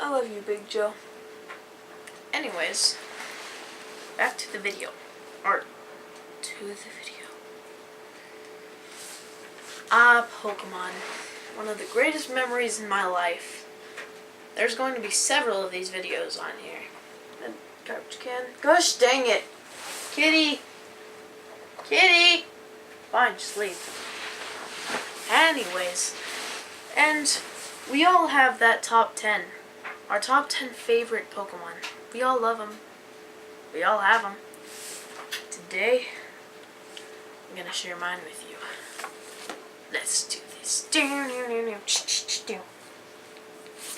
I love you, Big Joe. Anyways, back to the video. Or, to the video. Pokemon. One of the greatest memories in my life. There's going to be several of these videos on here. A garbage can. Gosh dang it! Kitty! Kitty! Fine, just leave. Anyways, and we all have that top 10. Our top 10 favorite Pokemon. We all love them. We all have them. Today, I'm going to share mine with you. Let's do this.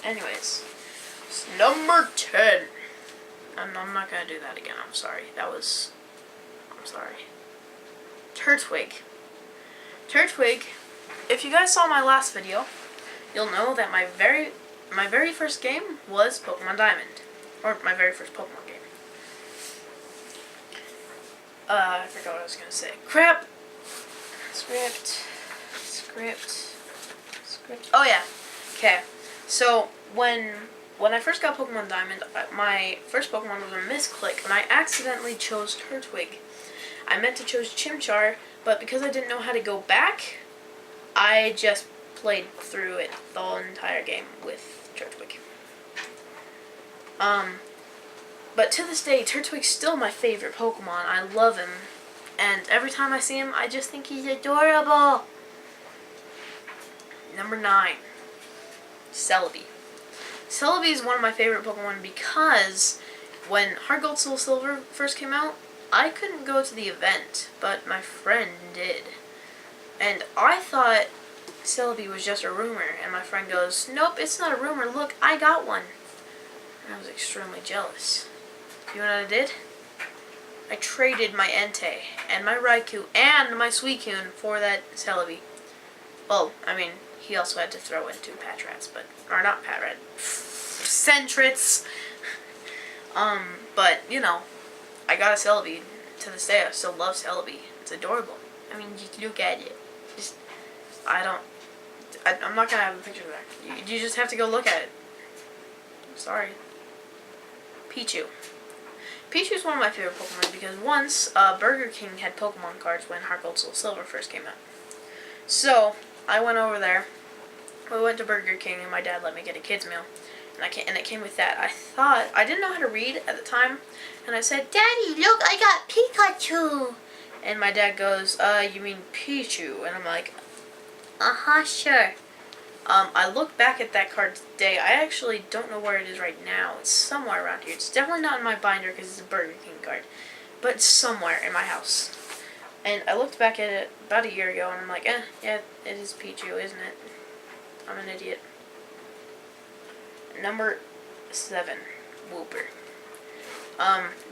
Anyways, it's number 10. I'm not going to do that again. I'm sorry. I'm sorry. Turtwig. Turtwig, if you guys saw my last video, you'll know that my very first game was Pokemon Diamond. Or my very first Pokemon game. I forgot what I was going to say. Crap! Script. Oh yeah. Okay. So, when I first got Pokemon Diamond, my first Pokemon was a Misclick, and I accidentally chose Turtwig. I meant to choose Chimchar, but because I didn't know how to go back, I just played through it the whole entire game with Turtwig. But to this day, Turtwig's still my favorite Pokemon. I love him. And every time I see him, I just think he's adorable. Number 9. Celebi. Celebi is one of my favorite Pokemon because when Heart Gold Soul Silver first came out, I couldn't go to the event, but my friend did. And I thought Celebi was just a rumor, and my friend goes, "Nope, it's not a rumor, look, I got one." And I was extremely jealous. You know what I did? I traded my Entei, and my Raikou, and my Suicune for that Celebi. Well, I mean, he also had to throw in 2 Patrats, or not Patrat, Sentrets. But, you know, I got a Celebi. To this day, I still love Celebi. It's adorable. I mean, you look at it. I'm not gonna have a picture there. You just have to go look at it. I'm sorry. Pichu. Pichu's one of my favorite Pokemon because once, Burger King had Pokemon cards when Heart Gold Soul Silver first came out. So, I went over there. We went to Burger King and my dad let me get a kid's meal. And it came with that. I didn't know how to read at the time. And I said, "Daddy, look, I got Pikachu." And my dad goes, "You mean Pichu?" And I'm like, sure. I look back at that card today. I actually don't know where it is right now. It's somewhere around here. It's definitely not in my binder because it's a Burger King card. But it's somewhere in my house. And I looked back at it about a year ago and I'm like, yeah, it is Pichu, isn't it? I'm an idiot. Number 7, Wooper.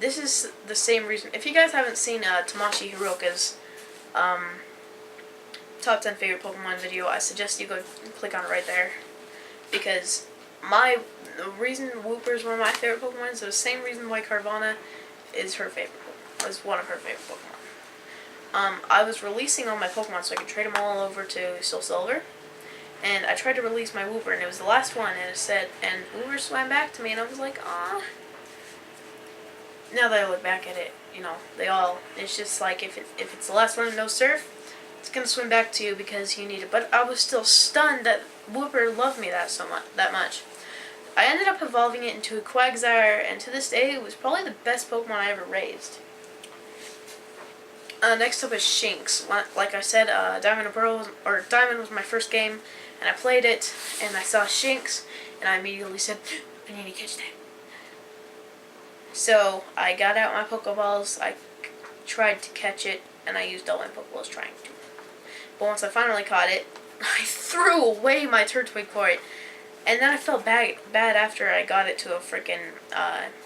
This is the same reason. If you guys haven't seen Tamashi Hiroka's top 10 favorite Pokemon video, I suggest you go click on it right there. Because the reason Wooper is one of my favorite Pokemon is the same reason why Carvanha is her favorite Pokemon. Is one of her favorite Pokemon. I was releasing all my Pokemon so I could trade them all over to Soul Silver. And I tried to release my Wooper, and it was the last one, and it said, and Wooper swam back to me, and I was like, "Aw." Now that I look back at it, you know, it's just like, if it's the last one, no surf, it's gonna swim back to you because you need it. But I was still stunned that Wooper loved me that much. I ended up evolving it into a Quagsire, and to this day, it was probably the best Pokemon I ever raised. Next up is Shinx. Like I said, Diamond was my first game, and I played it, and I saw Shinx, and I immediately said, "I need to catch that." So I got out my Pokeballs, I tried to catch it, and I used all my Pokeballs trying to. But once I finally caught it, I threw away my Turtwig for it, and then I felt bad after I got it to a freaking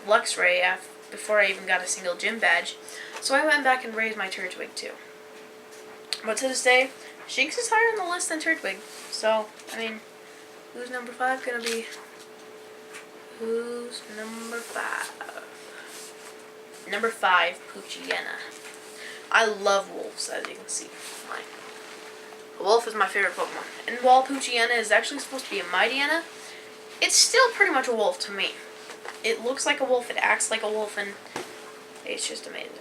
Luxray before I even got a single gym badge. So I went back and raised my Turtwig too. But to this day, Shinx is higher on the list than Turtwig. So, I mean, who's number 5 gonna be? Who's number 5? Number 5, Poochyena. I love wolves, as you can see. A wolf is my favorite Pokemon. And while Poochyena is actually supposed to be a Mightyena, it's still pretty much a wolf to me. It looks like a wolf, it acts like a wolf, and it's just amazing.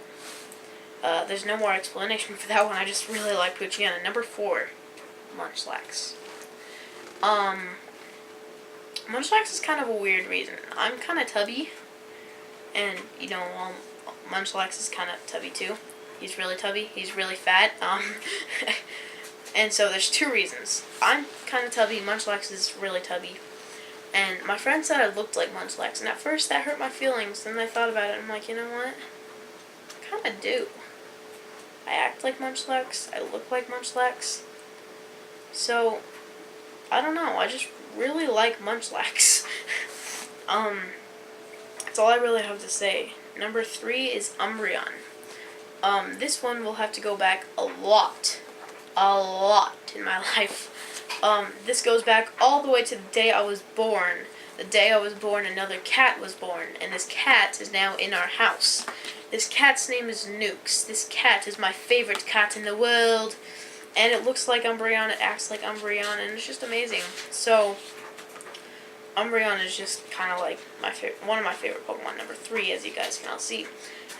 There's no more explanation for that one. I just really like Poochyena. Number 4, Munchlax. Munchlax is kind of a weird reason. I'm kind of tubby, and Munchlax is kind of tubby too. He's really tubby. He's really fat. And so there's 2 reasons. I'm kind of tubby. Munchlax is really tubby. And my friend said I looked like Munchlax, and at first that hurt my feelings. Then I thought about it, and I'm like, you know what? I kind of do. I act like Munchlax. I look like Munchlax. So, I don't know. I just really like Munchlax. That's all I really have to say. Number 3 is Umbreon. This one will have to go back a lot in my life. This goes back all the way to the day I was born. The day I was born, another cat was born, and this cat is now in our house. This cat's name is Nukes. This cat is my favorite cat in the world, and it looks like Umbreon, it acts like Umbreon, and it's just amazing. So, Umbreon is just kind of like one of my favorite Pokemon, number 3, as you guys can all see.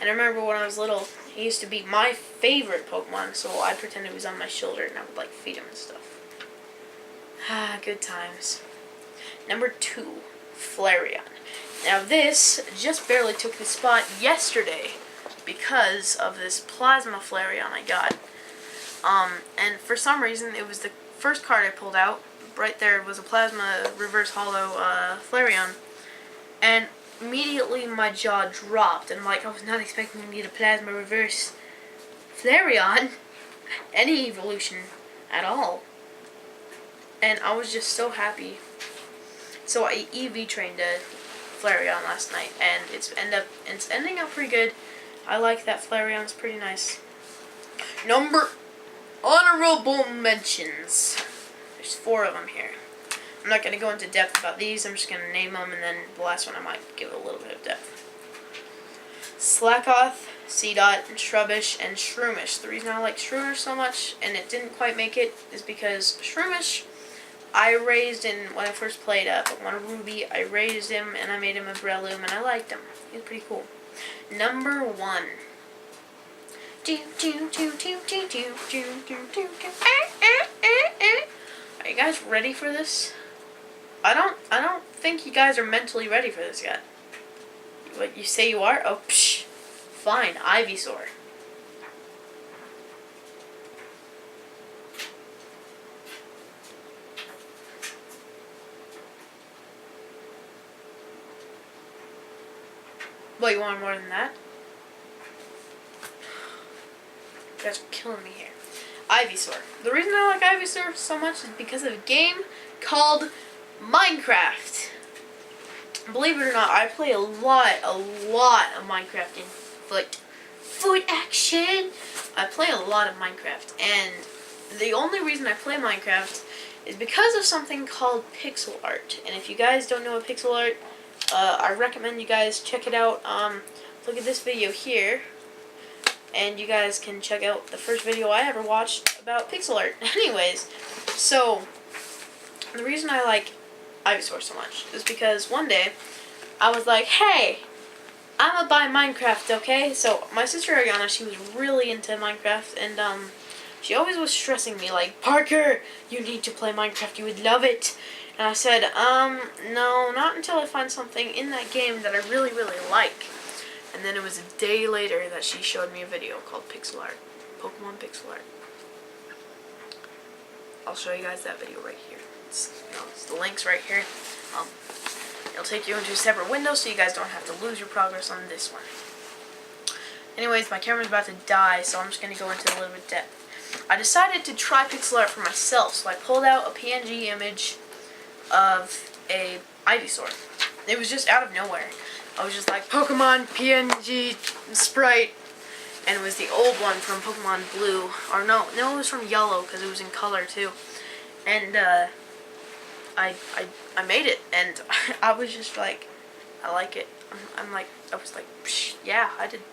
And I remember when I was little, he used to be my favorite Pokemon, so I pretended he was on my shoulder, and I would, feed him and stuff. Ah, good times. Number 2, Flareon. Now this just barely took the spot yesterday because of this Plasma Flareon I got. And for some reason, it was the first card I pulled out. Right there was a Plasma Reverse Holo Flareon. And immediately my jaw dropped. And I was not expecting to get a Plasma Reverse Flareon. Any evolution at all. And I was just so happy. So I EV trained a Flareon last night, and it's ending up pretty good. I like that Flareon. It's pretty nice. Honorable mentions. There's 4 of them here. I'm not going to go into depth about these. I'm just going to name them, and then the last one I might give a little bit of depth. Slakoth, Seedot, Shrubbish, and Shroomish. The reason I like Shroomish so much, and it didn't quite make it, is because Shroomish, I raised when I first played Pokemon Ruby, I raised him, and I made him a Breloom, and I liked him. He was pretty cool. Number 1. Are you guys ready for this? I don't think you guys are mentally ready for this yet. What, you say you are? Oh, psh. Fine, Ivysaur. Well, you want more than that? You guys are killing me here. Ivysaur. The reason I like Ivysaur so much is because of a game called Minecraft. Believe it or not, I play a lot of Minecraft in foot action. I play a lot of Minecraft, and the only reason I play Minecraft is because of something called pixel art. And if you guys don't know what pixel art, I recommend you guys check it out. Look at this video here, and you guys can check out the first video I ever watched about pixel art. Anyways, so the reason I like Ivysaur so much is because one day I was like, hey, I'm gonna buy Minecraft, okay? So my sister Ariana, she was really into Minecraft, and she always was stressing me like, Parker, you need to play Minecraft, you would love it. And I said, no, not until I find something in that game that I really, really like. And then it was a day later that she showed me a video called Pixel Art, Pokemon Pixel Art. I'll show you guys that video right here. It's the link's right here. It'll take you into a separate window so you guys don't have to lose your progress on this one. Anyways, my camera's about to die, so I'm just going to go into a little bit of depth. I decided to try pixel art for myself, so I pulled out a PNG image of a Ivysaur. It was just out of nowhere. I was just like, Pokemon PNG sprite, and it was the old one from Pokemon Blue, or no, it was from Yellow, because it was in color too. And I made it, and I was just like, I like it. I was like, yeah, I think